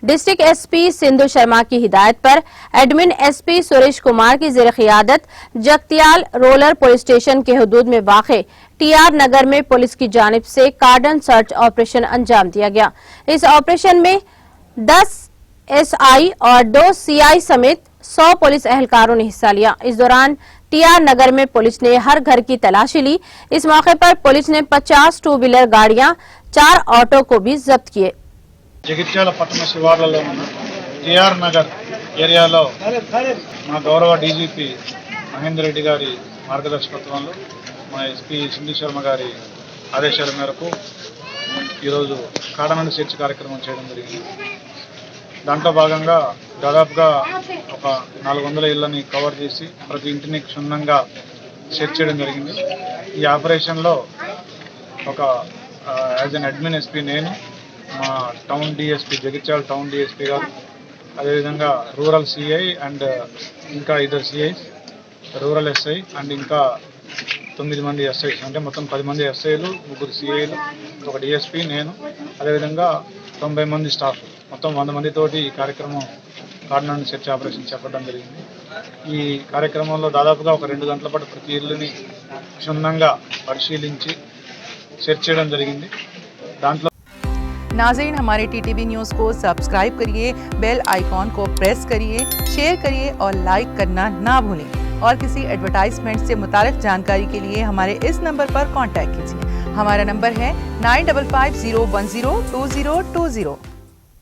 District SP Sindhu Sharma की हिदायत पर एडमिन एसपी सुरेश कुमार की जेर क़ियादत जगतियाल रूरल पुलिस स्टेशन के हुदूद में वाक़े टीआर नगर में पुलिस की जानिब से कार्डन सर्च ऑपरेशन अंजाम दिया गया। इस ऑपरेशन में 10 एसआई और 2 सीआई समेत 100 पुलिस एहलकारों ने हिस्सा लिया। इस दौरान टीआर नगर में पुलिस ने हर घर की तलाशी ली। इस मौके पर पुलिस ने 50 टू व्हीलर गाड़ियां, 4 ऑटो को भी जब्त किए। జగిత్యాల పట్టణ శివార్లలో ఉన్న టిఆర్ నగర్ ఏరియాలో మా గౌరవ డీజీపీ మహేందర్ రెడ్డి గారి మార్గదర్శకత్వంలో మా ఎస్పీ సింధు శర్మ గారి ఆదేశాల మేరకు ఈరోజు కాడనండి సెర్చ్ కార్యక్రమం చేయడం జరిగింది। దాంట్లో భాగంగా దాదాపుగా ఒక 400 ఇళ్లని కవర్ చేసి ప్రతి ఇంటిని క్షుణ్ణంగా సెర్చ్ చేయడం జరిగింది। ఈ ఆపరేషన్లో ఒక యాజ్ అన్ అడ్మిన్ ఎస్పీ నేను, మా town DSP Jagtial town DSP గారు, అదేవిధంగా రూరల్ సిఐ అండ్ ఇంకా 2 సిఐస్, రూరల్ ఎస్ఐ అండ్ ఇంకా 9 మంది ఎస్ఐస్, అంటే మొత్తం 10 మంది ఎస్ఐలు, 3 సిఐలు, ఒక డిఎస్పీ, నేను, అదేవిధంగా 90 మంది స్టాఫ్, మొత్తం 100 మందితోటి ఈ కార్యక్రమం కార్డన్ సెర్చ్ ఆపరేషన్ చేపట్టడం జరిగింది। ఈ కార్యక్రమంలో దాదాపుగా ఒక 2 గంటల పాటు ప్రతి ఇల్లుని క్షుణ్ణంగా పరిశీలించి సెర్చ్ చేయడం జరిగింది। దాంట్లో नाज़रीन, हमारे टीटीवी न्यूज़ को सब्सक्राइब करिए, बेल आइकॉन को प्रेस करिए, शेयर करिए और लाइक करना ना भूलें। और किसी एडवर्टाइजमेंट से मुताल्लिक़ जानकारी के लिए हमारे इस नंबर पर कांटेक्ट कीजिए। हमारा नंबर है 9550102020।